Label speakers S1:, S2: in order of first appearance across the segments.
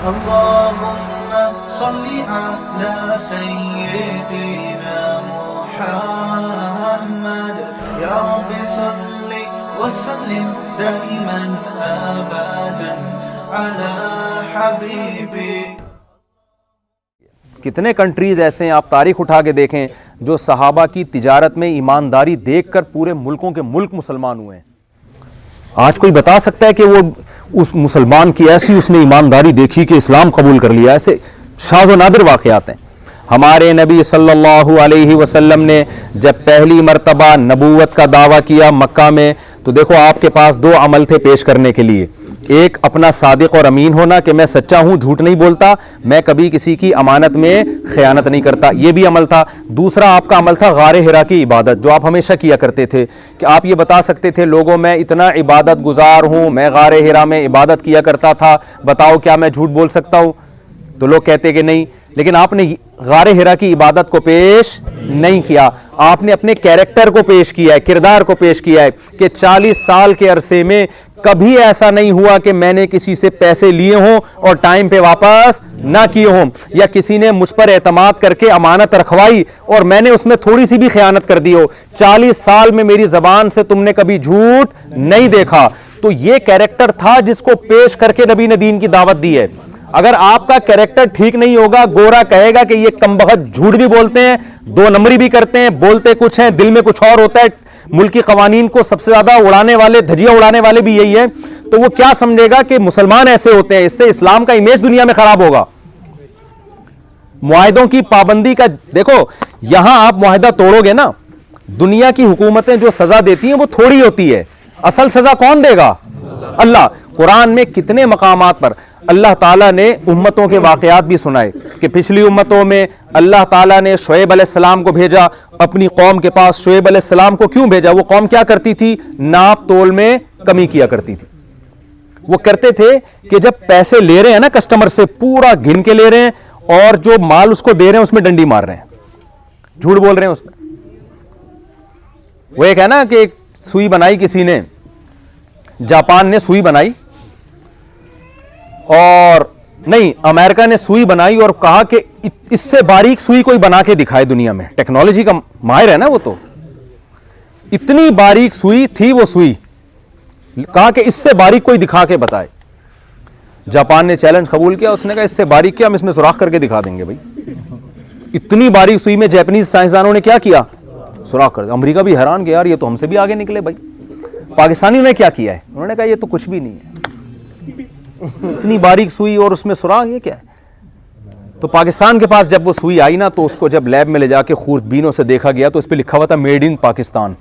S1: اللهم صل على سيدنا محمد يا رب صل وسلم دائما ابدا على حبيبي.
S2: کتنے کنٹریز ایسے ہیں آپ تاریخ اٹھا کے دیکھیں جو صحابہ کی تجارت میں ایمانداری دیکھ کر پورے ملکوں کے ملک مسلمان ہوئے ہیں. آج کوئی بتا سکتا ہے کہ وہ اس مسلمان کی ایسی اس نے ایمانداری دیکھی کہ اسلام قبول کر لیا؟ ایسے شاذ و نادر واقعات ہیں. ہمارے نبی صلی اللہ علیہ وسلم نے جب پہلی مرتبہ نبوت کا دعویٰ کیا مکہ میں تو دیکھو آپ کے پاس دو عمل تھے پیش کرنے کے لیے. ایک اپنا صادق اور امین ہونا کہ میں سچا ہوں، جھوٹ نہیں بولتا، میں کبھی کسی کی امانت میں خیانت نہیں کرتا، یہ بھی عمل تھا. دوسرا آپ کا عمل تھا غار حرا کی عبادت جو آپ ہمیشہ کیا کرتے تھے کہ آپ یہ بتا سکتے تھے لوگوں میں اتنا عبادت گزار ہوں، میں غار حرا میں عبادت کیا کرتا تھا، بتاؤ کیا میں جھوٹ بول سکتا ہوں؟ تو لوگ کہتے کہ نہیں. لیکن آپ نے غار حرا کی عبادت کو پیش نہیں کیا، آپ نے اپنے کیریکٹر کو پیش کیا ہے، کردار کو پیش کیا ہے کہ 40 سال کے عرصے میں کبھی ایسا نہیں ہوا کہ میں نے کسی سے پیسے لیے ہوں اور ٹائم پہ واپس نہ کیے ہوں، یا کسی نے مجھ پر اعتماد کر کے امانت رکھوائی اور میں نے اس میں تھوڑی سی بھی خیانت کر دی ہو. 40 سال میں میری زبان سے تم نے کبھی جھوٹ نہیں دیکھا. تو یہ کیریکٹر تھا جس کو پیش کر کے نبی نے دین کی دعوت دی ہے. اگر آپ کا کیریکٹر ٹھیک نہیں ہوگا، گورا کہے گا کہ یہ کمبخت جھوٹ بھی بولتے ہیں، دو نمبری بھی کرتے ہیں، بولتے کچھ ہیں دل میں کچھ اور ہوتا ہے. ملکی قوانین کو سب سے زیادہ اڑانے والے، دھجیاں اڑانے والے بھی یہی ہیں. تو وہ کیا سمجھے گا کہ مسلمان ایسے ہوتے ہیں، اس سے اسلام کا امیج دنیا میں خراب ہوگا. معاہدوں کی پابندی کا دیکھو، یہاں آپ معاہدہ توڑو گے نا، دنیا کی حکومتیں جو سزا دیتی ہیں وہ تھوڑی ہوتی ہے، اصل سزا کون دے گا؟ اللہ. قرآن میں کتنے مقامات پر اللہ تعالیٰ نے امتوں کے واقعات بھی سنائے کہ پچھلی امتوں میں اللہ تعالیٰ نے شعیب علیہ السلام کو بھیجا اپنی قوم کے پاس. شعیب علیہ السلام کو کیوں بھیجا؟ وہ قوم کیا کرتی تھی؟ ناپ تول میں کمی کیا کرتی تھی. وہ کرتے تھے کہ جب پیسے لے رہے ہیں نا کسٹمر سے، پورا گن کے لے رہے ہیں اور جو مال اس کو دے رہے ہیں اس میں ڈنڈی مار رہے ہیں، جھوٹ بول رہے ہیں اس میں. وہ ایک ہے نا کہ ایک سوئی بنائی کسی نے، جاپان نے سوئی بنائی اور نہیں امریکہ نے سوئی بنائی اور کہا کہ اس سے باریک سوئی کوئی بنا کے دکھائے دنیا میں. ٹیکنالوجی کا ماہر ہے نا وہ، تو اتنی باریک سوئی تھی وہ سوئی، کہا کہ اس سے باریک کوئی دکھا کے بتائے. جاپان نے چیلنج قبول کیا، اس نے کہا اس سے باریک کیا، ہم اس میں سوراخ کر کے دکھا دیں گے. بھائی اتنی باریک سوئی میں جاپنیز سائنسدانوں نے کیا کیا؟ سوراخ کر دیا. امریکہ بھی حیران کہ یار یہ تو ہم سے بھی آگے نکلے. بھائی پاکستانیوں نے کیا کیا ہے؟ انہوں نے کہا یہ تو کچھ بھی نہیں ہے، اتنی باریک سوئی اور اس میں سوراخ، یہ کیا ہے؟ تو پاکستان کے پاس جب وہ سوئی آئی نا تو اس کو جب لیب میں لے جا کے خوردبینوں سے دیکھا گیا تو اس پہ لکھا ہوا تھا میڈ ان پاکستان.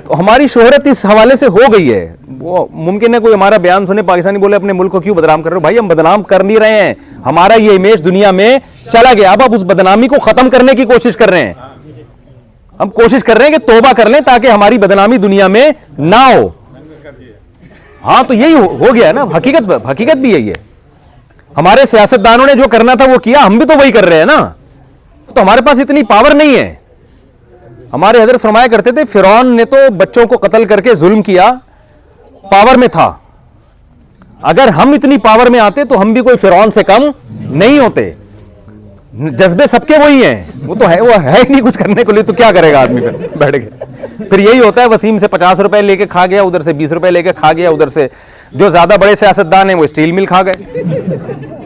S2: تو ہماری شہرت اس حوالے سے ہو گئی ہے. وہ ممکن ہے کوئی ہمارا بیان سنے پاکستانی بولے اپنے ملک کو کیوں بدنام کر رہے ہو؟ بھائی ہم بدنام کر نہیں رہے ہیں، ہمارا یہ امیج دنیا میں چلا گیا. اب اس بدنامی کو ختم کرنے کی کوشش کر رہے ہیں. ہم کوشش کر رہے ہیں کہ توبہ کر لیں تاکہ ہماری بدنامی دنیا میں نہ ہو. ہاں تو یہی ہو گیا نا، حقیقت بھی یہی ہے. ہمارے سیاستدانوں نے جو کرنا تھا وہ کیا، ہم بھی تو وہی کر رہے ہیں نا. تو ہمارے پاس اتنی پاور نہیں ہے. ہمارے حضرت فرمایا کرتے تھے فرعون نے تو بچوں کو قتل کر کے ظلم کیا، پاور میں تھا. اگر ہم اتنی پاور میں آتے تو ہم بھی کوئی فرعون سے کم نہیں ہوتے. جذبے سب کے وہی ہیں، وہ تو ہے، وہ ہے ہی نہیں کچھ کرنے کو لیے، تو کیا کرے گا آدمی پھر بیٹھ کے؟ پھر یہی ہوتا ہے وسیم سے 50 روپے لے کے کھا گیا، ادھر سے 20 روپے لے کے کھا گیا، ادھر سے جو زیادہ بڑے سیاستدان ہیں وہ اسٹیل مل کھا گئے.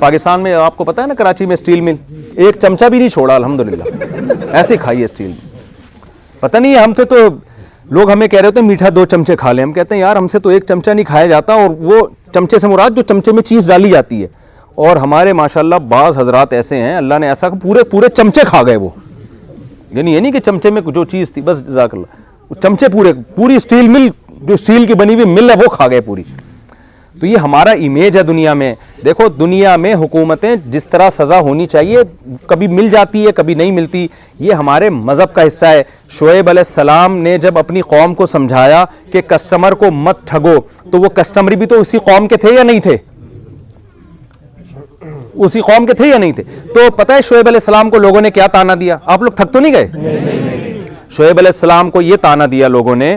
S2: پاکستان میں آپ کو پتا ہے نا کراچی میں اسٹیل مل ایک چمچہ بھی نہیں چھوڑا الحمدللہ، ایسے کھائی ہے اسٹیل. پتہ نہیں ہم تو لوگ ہمیں کہہ رہے ہوتے ہیں میٹھا 2 چمچے کھا لیں، ہم کہتے ہیں یار ہم سے تو 1 چمچہ نہیں کھایا جاتا، اور وہ چمچے سے مراد جو چمچے میں چیز ڈالی جاتی ہے. اور ہمارے ماشاءاللہ بعض حضرات ایسے ہیں اللہ نے ایسا پورے چمچے کھا گئے. وہ یعنی یہ نہیں کہ چمچے میں جو چیز تھی بس، جزاک اللہ، چمچے پوری اسٹیل مل، جو اسٹیل کی بنی ہوئی مل ہے وہ کھا گئے پوری. تو یہ ہمارا امیج ہے دنیا میں. دیکھو دنیا میں حکومتیں جس طرح سزا ہونی چاہیے کبھی مل جاتی ہے کبھی نہیں ملتی، یہ ہمارے مذہب کا حصہ ہے. شعیب علیہ السلام نے جب اپنی قوم کو سمجھایا کہ کسٹمر کو مت ٹھگو، تو وہ کسٹمر بھی تو اسی قوم کے تھے یا نہیں تھے؟ اسی قوم کے تھے یا نہیں تھے؟ تو پتہ ہے شعیب علیہ السلام کو لوگوں نے کیا تانا دیا؟ آپ لوگ تھک تو نہیں گئے؟ شعیب علیہ السلام کو یہ تانا دیا لوگوں نے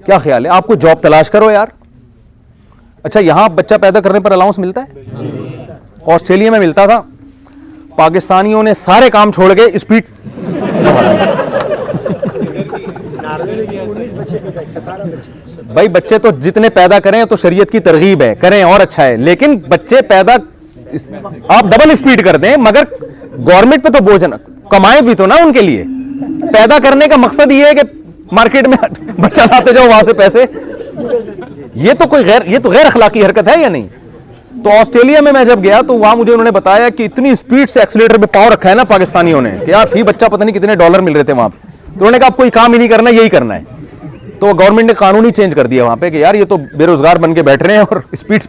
S2: کیا خیال ہے؟ آپ کو جاب تلاش کرو یار. اچھا یہاں بچہ پیدا کرنے پر الاؤنس ملتا ہے؟ آسٹریلیا میں ملتا تھا. پاکستانیوں نے سارے کام چھوڑ کے اسپیڈ بھائی بچے تو جتنے پیدا کریں تو شریعت کی ترغیب ہے, کریں اور اچھا ہے, لیکن بچے پیدا آپ ڈبل اسپیڈ کر دیں, مگر گورنمنٹ پہ تو بوجھ نہ کمائیں بھی تو نا ان کے لیے. پیدا کرنے کا مقصد یہ ہے کہ مارکیٹ میں بچہ لاتے جاؤ وہاں سے پیسے. یہ تو غیر اخلاقی حرکت ہے یا نہیں؟ تو آسٹریلیا میں جب گیا تو وہاں مجھے انہوں نے بتایا کہ اتنی اسپیڈ سے ایکسیلیٹر پہ پاؤں رکھا ہے نا پاکستانیوں نے کہ یار فی بچہ پتہ نہیں کتنے ڈالر مل رہے تھے وہاں پہ. تو انہوں نے کہا آپ کوئی کام ہی نہیں کرنا, یہی کرنا ہے. تو گورنمنٹ نے قانون ہی چینج کر دیا وہاں پہ کہ یار یہ تو بے روزگار بن کے بیٹھ رہے ہیں اور اسپیڈ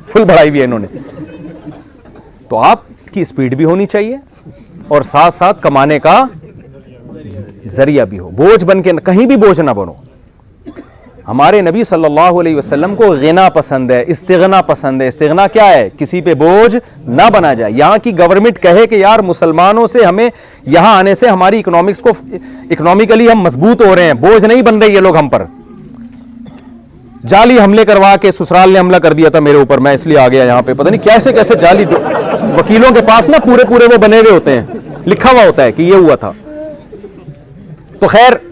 S2: فل بڑھائی بھی ہے انہوں نے. تو آپ کی اسپیڈ بھی ہونی چاہیے اور ساتھ ساتھ کمانے کا ذریعہ بھی ہو. بوجھ بن کے کہیں بھی بوجھ نہ بنو. ہمارے نبی صلی اللہ علیہ وسلم کو غنا پسند ہے, استغنا پسند ہے. استغنا کیا ہے؟ کسی پہ بوجھ نہ بنا جائے. یہاں کی گورنمنٹ کہے کہ یار مسلمانوں سے ہمیں یہاں آنے سے ہماری اکنامکلی ہم مضبوط ہو رہے ہیں, بوجھ نہیں بن رہے یہ لوگ ہم پر. جعلی حملے کروا کے سسرال نے حملہ کر دیا تھا میرے اوپر, میں اس لیے آ گیا یہاں پہ. پتہ نہیں کیسے کیسے جعلی وکیلوں کے پاس نا پورے وہ بنے ہوئے ہوتے ہیں, لکھا ہوا ہوتا ہے کہ یہ ہوا تھا. تو خیر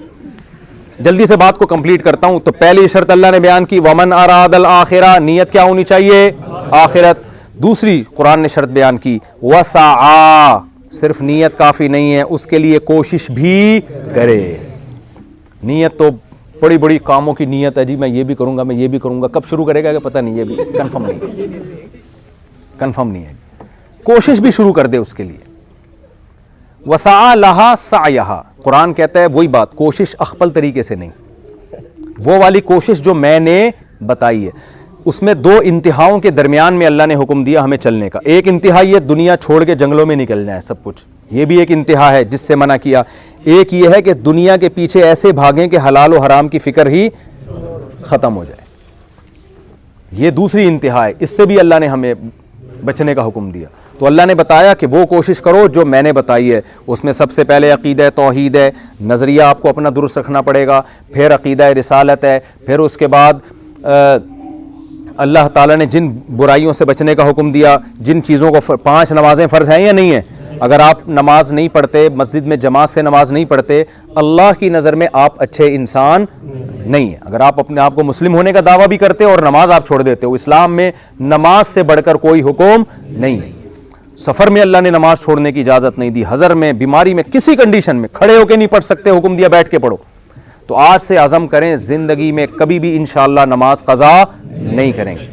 S2: جلدی سے بات کو کمپلیٹ کرتا ہوں. تو پہلی شرط اللہ نے بیان کی ومن اراد الآخرہ, نیت کیا ہونی چاہیے؟ آخرت. دوسری قرآن نے شرط بیان کی وسعی, صرف نیت کافی نہیں ہے, اس کے لیے کوشش بھی کرے. نیت تو بڑی بڑی کاموں کی نیت ہے, جی میں یہ بھی کروں گا, میں یہ بھی کروں گا. کب شروع کرے گا کہ پتہ نہیں, یہ بھی کنفرم نہیں ہے. کوشش بھی شروع کر دے اس کے لیے. وسعی لہا سعیہا, قرآن کہتا ہے وہی بات, کوشش اخپل طریقے سے نہیں, وہ والی کوشش جو میں نے بتائی ہے. اس میں دو انتہاؤں کے درمیان میں اللہ نے حکم دیا ہمیں چلنے کا. ایک انتہا یہ دنیا چھوڑ کے جنگلوں میں نکل جائے سب کچھ, یہ بھی ایک انتہا ہے جس سے منع کیا. ایک یہ ہے کہ دنیا کے پیچھے ایسے بھاگیں کہ حلال و حرام کی فکر ہی ختم ہو جائے, یہ دوسری انتہا ہے. اس سے بھی اللہ نے ہمیں بچنے کا حکم دیا. تو اللہ نے بتایا کہ وہ کوشش کرو جو میں نے بتائی ہے. اس میں سب سے پہلے عقیدہ توحید ہے, نظریہ آپ کو اپنا درست رکھنا پڑے گا. پھر عقیدہ رسالت ہے. پھر اس کے بعد اللہ تعالیٰ نے جن برائیوں سے بچنے کا حکم دیا, جن چیزوں کو 5 نمازیں فرض ہیں یا نہیں ہیں. اگر آپ نماز نہیں پڑھتے, مسجد میں جماعت سے نماز نہیں پڑھتے, اللہ کی نظر میں آپ اچھے انسان نہیں ہیں. اگر آپ اپنے آپ کو مسلم ہونے کا دعویٰ بھی کرتے اور نماز آپ چھوڑ دیتے ہو, اسلام میں نماز سے بڑھ کر کوئی حکم نہیں ہے. سفر میں اللہ نے نماز چھوڑنے کی اجازت نہیں دی, حضر میں, بیماری میں, کسی کنڈیشن میں کھڑے ہو کے نہیں پڑھ سکتے, حکم دیا بیٹھ کے پڑھو. تو آج سے عزم کریں زندگی میں کبھی بھی انشاءاللہ نماز قضا نہیں کریں گے.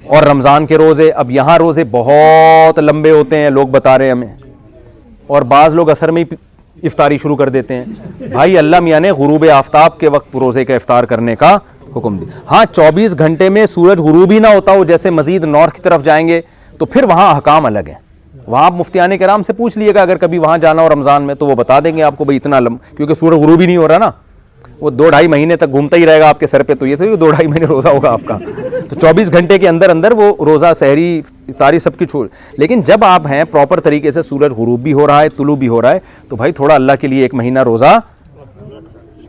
S2: اور رمضان کے روزے, اب یہاں روزے بہت لمبے ہوتے ہیں لوگ بتا رہے ہیں ہمیں, اور بعض لوگ عصر میں ہی افطاری شروع کر دیتے ہیں. بھائی اللہ میاں نے غروب آفتاب کے وقت روزے کا افطار کرنے کا حکم دیا. ہاں 24 گھنٹے میں سورج غروب ہی نہ ہوتا ہو, جیسے مزید نارتھ کی طرف جائیں گے تو پھر وہاں احکام الگ ہیں. وہاں آپ مفتیان کرام سے پوچھ لیے گا اگر کبھی وہاں جانا ہو رمضان میں, تو وہ بتا دیں گے آپ کو بھائی اتنا کیونکہ سورج غروب ہی نہیں ہو رہا نا, وہ 2-2.5 مہینے تک گھومتا ہی رہے گا آپ کے سر پہ. تو یہ تو 2-2.5 مہینے روزہ ہوگا آپ کا. تو 24 گھنٹے کے اندر اندر وہ روزہ, سحری, افطاری سب کی چھوڑ. لیکن جب آپ ہیں پراپر طریقے سے, سورج غروب بھی ہو رہا ہے, طلوع بھی ہو رہا ہے, تو بھائی تھوڑا اللہ کے لیے 1 مہینہ روزہ.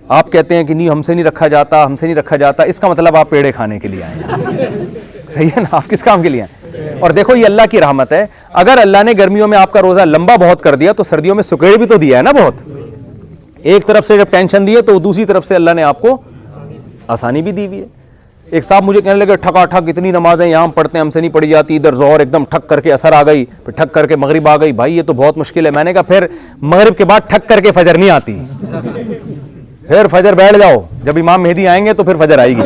S2: آپ کہتے ہیں کہ نہیں ہم سے نہیں رکھا جاتا, ہم سے نہیں رکھا جاتا, اس کا مطلب آپ پیڑے کھانے کے لیے آئے ہیں. صحیح ہے نا, آپ کس کام کے لیے آئے. اور دیکھو یہ اللہ کی رحمت ہے, اگر اللہ نے گرمیوں میں آپ کا روزہ لمبا بہت کر دیا تو سردیوں میں سکیڑ بھی تو دیا ہے نا بہت. ایک طرف سے جب ٹینشن دی ہے تو دوسری طرف سے اللہ نے آپ کو آسانی بھی دی ہوئی ہے. ایک صاحب مجھے کہنے لگے ٹھکا ٹھک اتنی نمازیں یہاں پڑھتے ہیں, ہم سے نہیں پڑھی جاتی. ادھر ظہر ایک دم ٹھک کر کے اثر آ گئی, پھر ٹھک کر کے مغرب آ گئی. بھائی یہ تو بہت مشکل ہے. میں نے کہا پھر مغرب کے بعد ٹھک کر کے فجر نہیں آتی, پھر فجر بیٹھ جاؤ, جب امام مہدی آئیں گے تو پھر فجر آئے گی.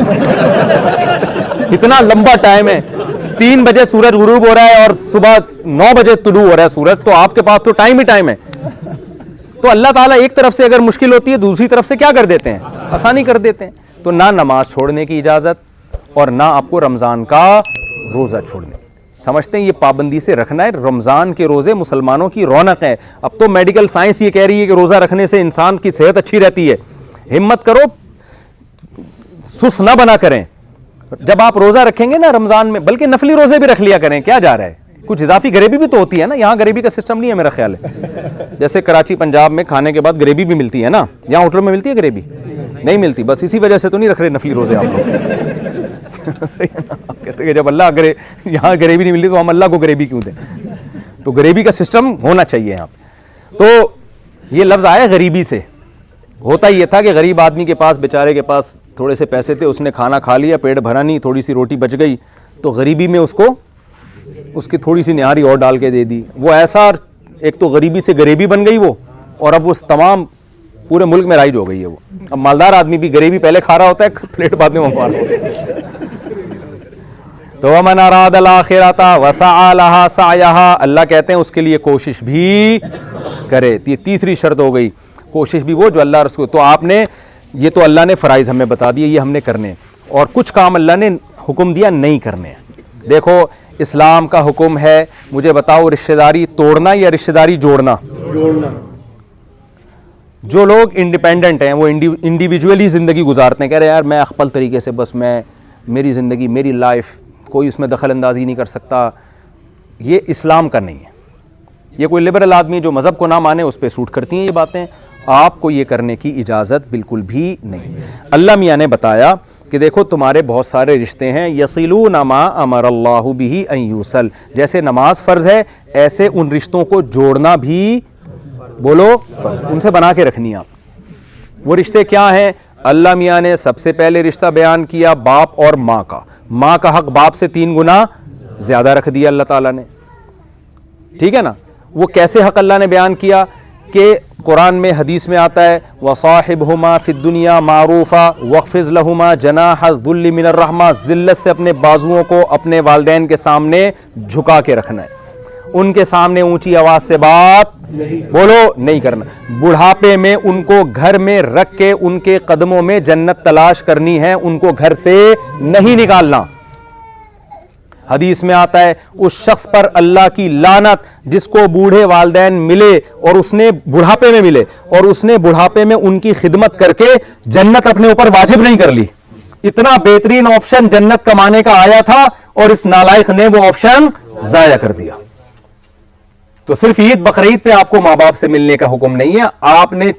S2: اتنا لمبا ٹائم ہے, 3 بجے سورج غروب ہو رہا ہے اور صبح 9 بجے طلوع ہو رہا ہے سورج, تو آپ کے پاس تو ٹائم ہی ٹائم ہے. تو اللہ تعالیٰ ایک طرف سے اگر مشکل ہوتی ہے دوسری طرف سے کیا کر دیتے ہیں, آسانی کر دیتے ہیں. تو نہ نماز چھوڑنے کی اجازت اور نہ آپ کو رمضان کا روزہ چھوڑنے. سمجھتے ہیں یہ پابندی سے رکھنا ہے. رمضان کے روزے مسلمانوں کی رونق ہے. اب تو میڈیکل سائنس یہ کہہ رہی ہے کہ روزہ رکھنے سے انسان کی صحت اچھی رہتی ہے. ہمت کرو, سست نہ بنا کریں. جب آپ روزہ رکھیں گے نا رمضان میں, بلکہ نفلی روزے بھی رکھ لیا کریں, کیا جا رہا ہے. کچھ اضافی غریبی بھی تو ہوتی ہے نا, یہاں غریبی کا سسٹم نہیں ہے میرا خیال ہے. جیسے کراچی پنجاب میں کھانے کے بعد غریبی بھی ملتی ہے نا, یہاں ہوٹلوں میں ملتی ہے غریبی. نہیں ملتی. بس اسی وجہ سے تو نہیں رکھ رہے نفلی روزے آپ لوگ. صحیح ہے نا. آپ کہتے ہیں کہ جب اللہ کرے یہاں غریبی نہیں ملتی تو ہم اللہ کو غریبی کیوں دیں. تو غریبی کا سسٹم ہونا چاہیے یہاں پہ. تو یہ لفظ آیا غریبی سے. ہوتا یہ تھا کہ غریب آدمی کے پاس, بیچارے کے پاس تھوڑے سے پیسے تھے, اس نے کھانا کھا لیا, پیٹ بھرا نہیں, تھوڑی سی روٹی بچ گئی, تو غریبی میں اس کو اس کی تھوڑی سی نہاری اور ڈال کے دے دی. وہ ایسا ایک تو غریبی سے غریبی بن گئی وہ, اور اب وہ تمام پورے ملک میں رائج ہو گئی ہے وہ. اب مالدار آدمی بھی غریبی پہلے کھا رہا ہوتا ہے, پلیٹ بعد میں منگوا رہا ہوتا ہے. تو وَمَنْ أَرَادَ الْآخِرَةَ وَسَعَى لَهَا سَعْيَهَا, اللہ کہتے ہیں اس کے لیے کوشش بھی کرے. یہ تیسری شرط ہو گئی, کوشش بھی وہ جو اللہ رسول. تو آپ نے یہ تو اللہ نے فرائض ہمیں بتا دیے, یہ ہم نے کرنے, اور کچھ کام اللہ نے حکم دیا نہیں کرنے. دیکھو اسلام کا حکم ہے, مجھے بتاؤ رشتہ داری توڑنا یا رشتہ داری جوڑنا؟ جو لوگ انڈیپینڈنٹ ہیں, وہ انڈیویجولی زندگی گزارتے ہیں, کہہ رہے ہیں یار میں اخپل طریقے سے بس میں میری زندگی میری لائف, کوئی اس میں دخل اندازی نہیں کر سکتا, یہ اسلام کا نہیں ہے. یہ کوئی لبرل آدمی جو مذہب کو نہ مانے اس پہ سوٹ کرتی ہیں یہ باتیں. آپ کو یہ کرنے کی اجازت بالکل بھی نہیں. اللہ میاں نے بتایا کہ دیکھو تمہارے بہت سارے رشتے ہیں, یصلون ما امر اللہ بہ ان یوصل, جیسے نماز فرض ہے ایسے ان رشتوں کو جوڑنا بھی بولو فرض, ان سے بنا کے رکھنی آپ. وہ رشتے کیا ہیں؟ اللہ میاں نے سب سے پہلے رشتہ بیان کیا باپ اور ماں کا. ماں کا حق باپ سے 3 گنا زیادہ رکھ دیا اللہ تعالیٰ نے, ٹھیک ہے نا. وہ کیسے حق اللہ نے بیان کیا کہ قرآن میں حدیث میں آتا ہے وَصَاحِبْهُمَا فِي الدُّنْيَا مَعْرُوفًا وَاخْفِضْ لَهُمَا جَنَاحَ الذُّلِّ مِنَ الرَّحْمَةِ, ذلت سے اپنے بازوؤں کو اپنے والدین کے سامنے جھکا کے رکھنا ہے, ان کے سامنے اونچی آواز سے بات بولو نہیں کرنا. بڑھاپے میں ان کو گھر میں رکھ کے ان کے قدموں میں جنت تلاش کرنی ہے, ان کو گھر سے نہیں نکالنا. حدیث میں آتا ہے اس شخص پر اللہ کی لعنت جس کو بوڑھے والدین ملے اور اس نے بڑھاپے میں ملے اور اس نے بڑھاپے میں ان کی خدمت کر کے جنت اپنے اوپر واجب نہیں کر لی. اتنا بہترین آپشن جنت کمانے کا آیا تھا اور اس نالائق نے وہ آپشن ضائع کر دیا. تو صرف عید بقرعید پہ آپ کو ماں باپ سے ملنے کا حکم نہیں ہے, آپ نے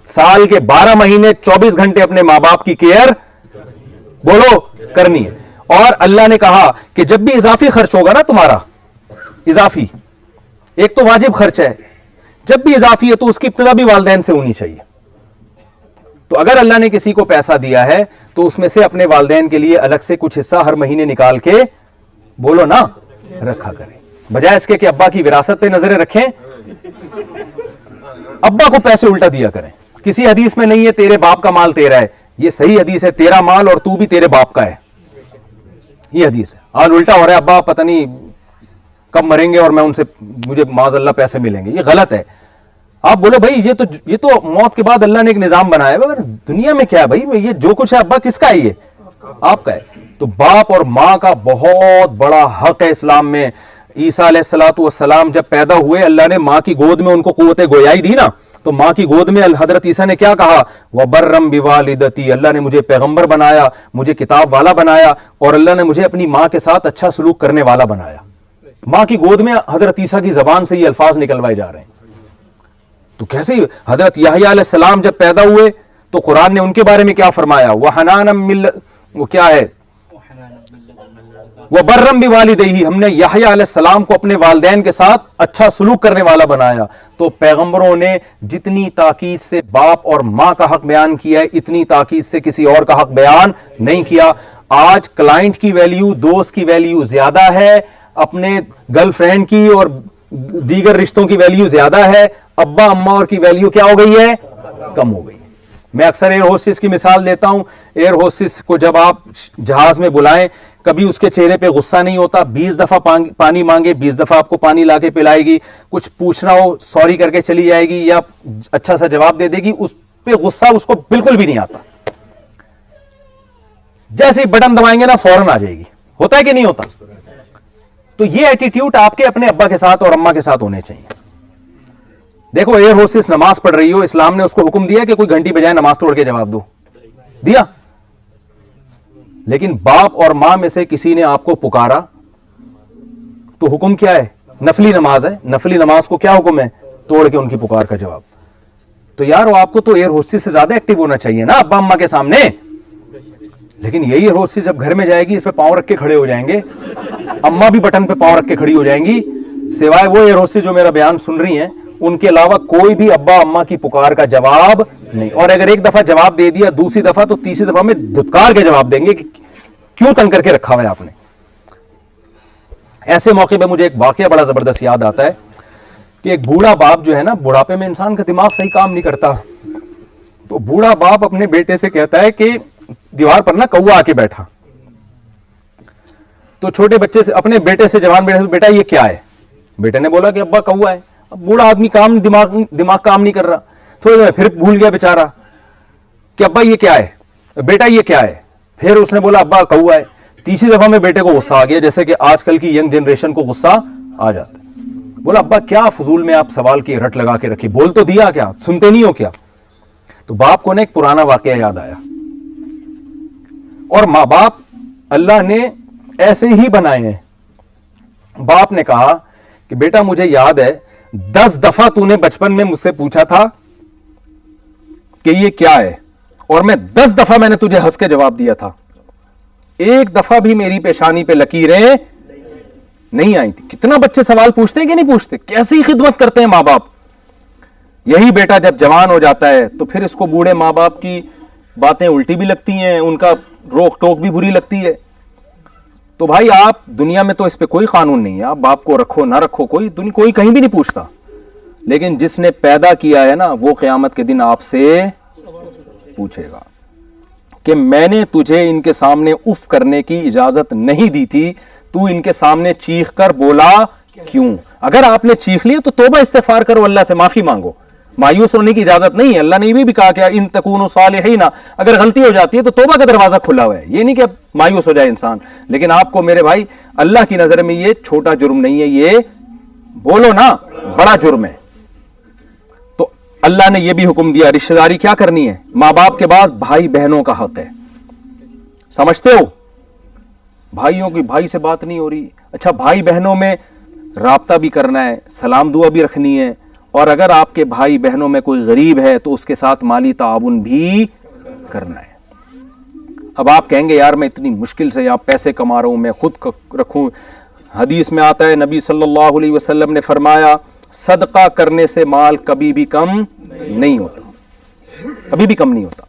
S2: سال کے 12 مہینے 24 گھنٹے اپنے ماں باپ کی کیئر بولو کرنی ہے. اور اللہ نے کہا کہ جب بھی اضافی خرچ ہوگا نا تمہارا, اضافی ایک تو واجب خرچ ہے, جب بھی اضافی ہے تو اس کی ابتدا بھی والدین سے ہونی چاہیے. تو اگر اللہ نے کسی کو پیسہ دیا ہے تو اس میں سے اپنے والدین کے لیے الگ سے کچھ حصہ ہر مہینے نکال کے بولو نا رکھا کریں, بجائے اس کے کہ ابا کی وراثت پہ نظریں رکھیں, ابا کو پیسے الٹا دیا کریں. کسی حدیث میں نہیں ہے تیرے باپ کا مال تیرا ہے, یہ صحیح حدیث ہے تیرا مال اور تو بھی تیرے باپ کا ہے, یہ حدیث ہے. آج الٹا ہو رہا ہے ابا پتہ نہیں کب مریں گے اور میں ان سے مجھے معاذ اللہ پیسے ملیں گے, یہ غلط ہے. آپ بولو بھائی یہ تو موت کے بعد اللہ نے ایک نظام بنایا ہے, دنیا میں کیا ہے بھائی, یہ جو کچھ ہے ابا کس کا ہے, یہ آپ کا ہے. تو باپ اور ماں کا بہت بڑا حق ہے اسلام میں. عیسیٰ علیہ الصلوۃ والسلام جب پیدا ہوئے اللہ نے ماں کی گود میں ان کو قوت گویائی دی نا, تو ماں کی گود میں حضرت عیسیٰ نے کیا کہا, وَبَرًّا بِوَالِدَتِي, اللہ نے مجھے پیغمبر بنایا, مجھے کتاب والا بنایا, اور اللہ نے مجھے اپنی ماں کے ساتھ اچھا سلوک کرنے والا بنایا. ماں کی گود میں حضرت عیسیٰ کی زبان سے یہ الفاظ نکلوائے جا رہے ہیں. تو کیسے حضرت یحییٰ علیہ السلام جب پیدا ہوئے تو قرآن نے ان کے بارے میں کیا فرمایا, وہ کیا ہے, وَبَرًّا بِوَالِدَيْهِ, ہم نے یحییٰ علیہ السلام کو اپنے والدین کے ساتھ اچھا سلوک کرنے والا بنایا. تو پیغمبروں نے جتنی تاکید سے باپ اور ماں کا حق بیان کیا ہے اتنی تاکید سے کسی اور کا حق بیان نہیں کیا. آج کلائنٹ کی ویلیو, دوست کی ویلیو زیادہ ہے, اپنے گرل فرینڈ کی اور دیگر رشتوں کی ویلیو زیادہ ہے, ابا اماں اور کی ویلیو کیا ہو گئی ہے, کم ہو گئی. میں اکثر ایئر ہوسٹس کی مثال دیتا ہوں. ایئر ہوسٹس کو جب آپ جہاز میں بلائیں, کبھی اس کے چہرے پہ غصہ نہیں ہوتا, 20 دفعہ پانی مانگے 20 دفعہ آپ کو پانی لا کے پلائے گی, کچھ پوچھنا ہو سوری کر کے چلی جائے گی یا اچھا سا جواب دے دے گی, اس پہ غصہ اس کو بالکل بھی نہیں آتا. جیسے ہی بٹن دبائیں گے نا فوراً آ جائے گی. ہوتا ہے کہ نہیں ہوتا؟ تو یہ ایٹیٹیوڈ آپ کے اپنے ابا کے ساتھ اور اماں کے ساتھ ہونے چاہیے. دیکھو ایئر ہوسٹس نماز پڑھ رہی ہو, اسلام نے اس کو حکم دیا کہ کوئی گھنٹی بجائے نماز توڑ کے جواب دو, دیا. لیکن باپ اور ماں میں سے کسی نے آپ کو پکارا تو حکم کیا ہے, نفلی نماز ہے, نفلی نماز کو کیا حکم ہے, توڑ کے ان کی پکار کا جواب. تو یار آپ کو تو ایئر ہوسٹس سے زیادہ ایکٹیو ہونا چاہیے نا ابا اما کے سامنے. لیکن یہی ایئر ہوسٹس جب گھر میں جائے گی اس پہ پاؤں رکھ کے کھڑے ہو جائیں گے, اما بھی بٹن پہ پاؤں رکھ کے کھڑی ہو جائیں گی, سوائے وہ ایئر ہوسٹس جو میرا بیان سن رہی ہیں ان کے علاوہ کوئی بھی ابا اما کی پکار کا جواب نہیں. اور اگر ایک دفعہ جواب دے دیا, دوسری دفعہ تو تیسری دفعہ میں دھتکار کے جواب دیں گے کہ کیوں تنگ کر کے رکھا ہوا ہے آپ نے. ایسے موقع پہ مجھے ایک واقعہ بڑا زبردست یاد آتا ہے کہ ایک بوڑھا باپ جو ہے نا, بڑھاپے میں انسان کا دماغ صحیح کام نہیں کرتا, تو بوڑھا باپ اپنے بیٹے سے کہتا ہے کہ دیوار پر نا کوا آ کے بیٹھا. تو چھوٹے بچے سے, اپنے بیٹے سے, جوان بیٹے سے, بیٹا یہ کیا ہے؟ بیٹے نے بولا کہ ابا کوا ہے. اب بوڑھا آدمی دماغ کام نہیں کر رہا, تھوڑی دیر پھر بھول گیا بیچارہ کہ ابا یہ کیا ہے, بیٹا یہ کیا ہے. پھر اس نے بولا ابا کوا ہے. تیسری دفعہ میں بیٹے کو غصہ آ گیا, جیسے کہ آج کل کی ینگ جنریشن کو غصہ آ جاتا ہے. بولا ابا کیا فضول میں آپ سوال کی رٹ لگا کے رکھی, بول تو دیا, کیا سنتے نہیں ہو کیا؟ تو باپ کو نے ایک پرانا واقعہ یاد آیا. اور ماں باپ اللہ نے ایسے ہی بنائے ہیں. باپ نے کہا کہ بیٹا مجھے یاد ہے 10 دفعہ تو نے بچپن میں مجھ سے پوچھا تھا کہ یہ کیا ہے, اور میں 10 دفعہ میں نے تجھے ہنس کے جواب دیا تھا, ایک دفعہ بھی میری پیشانی پہ لکیریں نہیں آئی تھی. کتنا بچے سوال پوچھتے ہیں کہ نہیں پوچھتے, کیسی خدمت کرتے ہیں ماں باپ. یہی بیٹا جب جوان ہو جاتا ہے تو پھر اس کو بوڑھے ماں باپ کی باتیں الٹی بھی لگتی ہیں, ان کا روک ٹوک بھی بری لگتی ہے. تو بھائی آپ دنیا میں تو اس پہ کوئی قانون نہیں ہے, آپ باپ کو رکھو نہ رکھو, کوئی کہیں بھی نہیں پوچھتا. لیکن جس نے پیدا کیا ہے نا, وہ قیامت کے دن آپ سے پوچھے گا کہ میں نے تجھے ان کے سامنے اف کرنے کی اجازت نہیں دی تھی, تو ان کے سامنے چیخ کر بولا کیوں؟ اگر آپ نے چیخ لیا تو توبہ استغفار کرو, اللہ سے معافی مانگو. مایوس ہونے کی اجازت نہیں ہے. اللہ نے یہ بھی کہا کہ ان تکونوا صالحین, اگر غلطی ہو جاتی ہے تو توبہ کا دروازہ کھلا ہوا ہے. یہ نہیں کہ مایوس ہو جائے انسان. لیکن آپ کو میرے بھائی اللہ کی نظر میں یہ چھوٹا جرم نہیں ہے, یہ بولو نا بڑا جرم ہے. تو اللہ نے یہ بھی حکم دیا, رشتہ داری کیا کرنی ہے, ماں باپ کے بعد بھائی بہنوں کا حق ہے. سمجھتے ہو؟ بھائیوں کی بھائی سے بات نہیں ہو رہی, اچھا بھائی بہنوں میں رابطہ بھی کرنا ہے, سلام دعا بھی رکھنی ہے, اور اگر آپ کے بھائی بہنوں میں کوئی غریب ہے تو اس کے ساتھ مالی تعاون بھی کرنا ہے. اب آپ کہیں گے یار میں اتنی مشکل سے یہاں پیسے کما رہا ہوں, میں خود رکھوں. حدیث میں آتا ہے, نبی صلی اللہ علیہ وسلم نے فرمایا صدقہ کرنے سے مال کبھی بھی کم نہیں ہوتا, کبھی بھی کم نہیں ہوتا.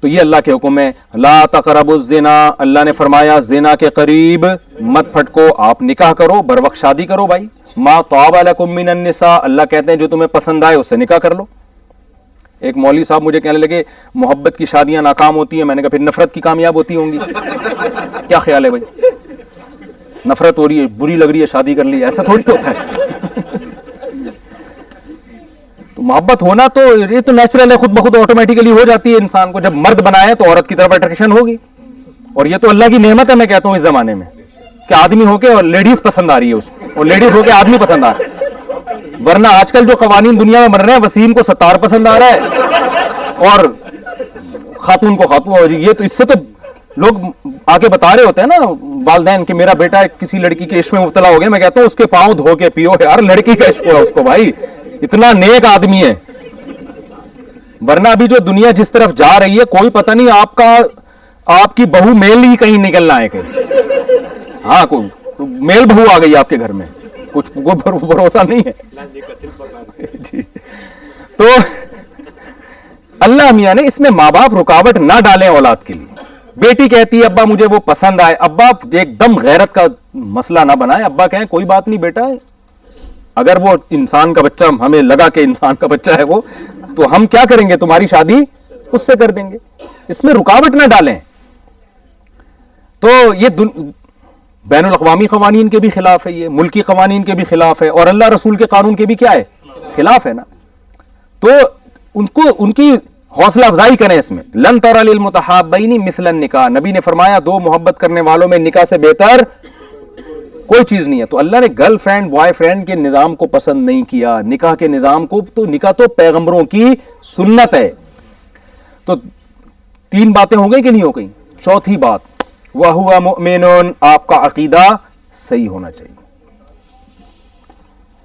S2: تو یہ اللہ کے حکم ہے. لا تقربوا الزنا, اللہ نے فرمایا زنا کے قریب مت پھٹکو, آپ نکاح کرو, بر وقت شادی کرو. بھائی ما طاب لکم من النساء, اللہ کہتے ہیں جو تمہیں پسند آئے اس سے نکاح کر لو. ایک مولوی صاحب مجھے کہنے لگے محبت کی شادیاں ناکام ہوتی ہیں. میں نے کہا پھر نفرت کی کامیاب ہوتی ہوں گی. کیا خیال ہے بھائی؟ نفرت ہو رہی ہے, بری لگ رہی ہے, شادی کر لی, ایسا تھوڑی ہوتا ہے. تو محبت ہونا تو یہ تو نیچرل ہے, خود بخود آٹومیٹیکلی ہو جاتی ہے انسان کو. جب مرد بنایا تو عورت کی طرف اٹریکشن ہوگی, اور یہ تو اللہ کی نعمت ہے. میں کہتا ہوں اس زمانے میں کہ آدمی ہو کے اور لیڈیز پسند آ رہی ہے اس کو, اور لیڈیز ہو کے آدمی پسند آ رہا ہے. ورنہ آج کل جو قوانین دنیا میں بن رہے ہیں, وسیم کو ستار پسند آ رہا ہے اور خاتون کو خاتون. اور یہ تو اس سے تو لوگ آگے بتا رہے ہوتے ہیں نا والدین کہ میرا بیٹا کسی لڑکی کے عشق میں مبتلا ہو گیا. میں کہتا ہوں اس کے پاؤں دھو کے پیو یار, لڑکی کا عشق ہوا اس کو بھائی, اتنا نیک آدمی ہے. ورنہ ابھی جو دنیا جس طرف جا رہی ہے, کوئی پتہ نہیں آپ کی بہو میل ہی کہیں نکلنا ہے کہیں. ہاں کوئی میل بہو آ گئی آپ کے گھر میں, کچھ بھروسہ نہیں ہے جی. تو اللہ میاں نے اس میں ماں باپ رکاوٹ نہ ڈالیں اولاد کے لیے. بیٹی کہتی ہے ابا مجھے وہ پسند آئے, ابا ایک دم غیرت کا مسئلہ نہ بنائے. ابا کہیں کوئی بات نہیں بیٹا, اگر وہ انسان کا بچہ ہمیں لگا کہ انسان کا بچہ ہے وہ, تو ہم کیا کریں گے, تمہاری شادی اس سے کر دیں گے. اس میں رکاوٹ نہ ڈالیں. تو یہ بین الاقوامی قوانین کے بھی خلاف ہے, یہ ملکی قوانین کے بھی خلاف ہے, اور اللہ رسول کے قانون کے بھی کیا ہے, خلاف ہے نا. تو ان کی حوصلہ افزائی کریں اس میں. لن تر للمتحابین مثل النکاح, نبی نے فرمایا دو محبت کرنے والوں میں نکاح سے بہتر کوئی چیز نہیں ہے. تو اللہ نے گرل فرینڈ بوائے فرینڈ کے نظام کو پسند نہیں کیا, نکاح کے نظام کو. تو نکاح تو پیغمبروں کی سنت ہے. تو 3 باتیں ہو گئی کہ نہیں ہو گئی؟ چوتھی بات وَهُوَ مُؤْمِنٌ, آپ کا عقیدہ صحیح ہونا چاہیے.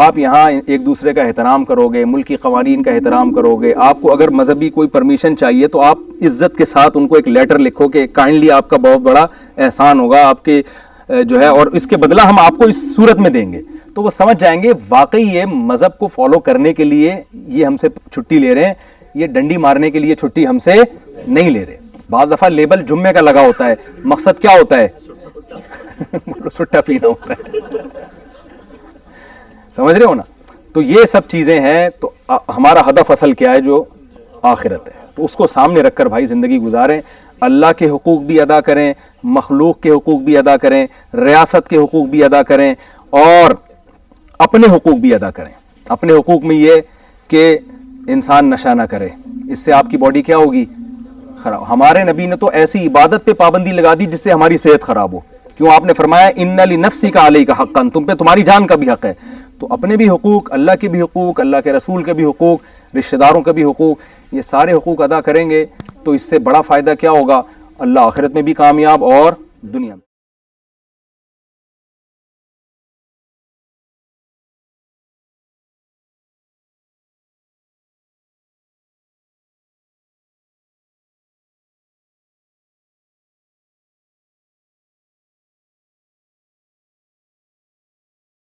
S2: آپ یہاں ایک دوسرے کا احترام کرو گے, ملکی قوانین کا احترام کرو گے. آپ کو اگر مذہبی کوئی پرمیشن چاہیے تو آپ عزت کے ساتھ ان کو ایک لیٹر لکھو کہ کائنڈلی آپ کا بہت بڑا احسان ہوگا آپ کے جو ہے, اور اس کے بدلہ ہم آپ کو اس صورت میں دیں گے. تو وہ سمجھ جائیں گے واقعی یہ مذہب کو فالو کرنے کے لیے یہ ہم سے چھٹی لے رہے ہیں, یہ ڈنڈی مارنے کے لیے چھٹی ہم سے نہیں لے رہے. بعض دفعہ لیبل جمعے کا لگا ہوتا ہے, مقصد کیا ہوتا ہے؟ سٹا پینا ہوتا ہے. سمجھ رہے ہو نا؟ تو یہ سب چیزیں ہیں. تو ہمارا ہدف اصل کیا ہے؟ جو آخرت ہے. تو اس کو سامنے رکھ کر بھائی زندگی گزاریں. اللہ کے حقوق بھی ادا کریں, مخلوق کے حقوق بھی ادا کریں, ریاست کے حقوق بھی ادا کریں, اور اپنے حقوق بھی ادا کریں. اپنے حقوق میں یہ کہ انسان نشہ نہ کرے, اس سے آپ کی باڈی کیا ہوگی؟ خراب. ہمارے نبی نے تو ایسی عبادت پہ پابندی لگا دی جس سے ہماری صحت خراب ہو. کیوں؟ آپ نے فرمایا ان لنفسک علیک حقا, تم پہ تمہاری جان کا بھی حق ہے. تو اپنے بھی حقوق, اللہ کے بھی حقوق, اللہ کے رسول کے بھی حقوق, رشتہ داروں کے بھی حقوق, یہ سارے حقوق ادا کریں گے تو اس سے بڑا فائدہ کیا ہوگا؟ اللہ آخرت میں بھی کامیاب اور دنیا میں.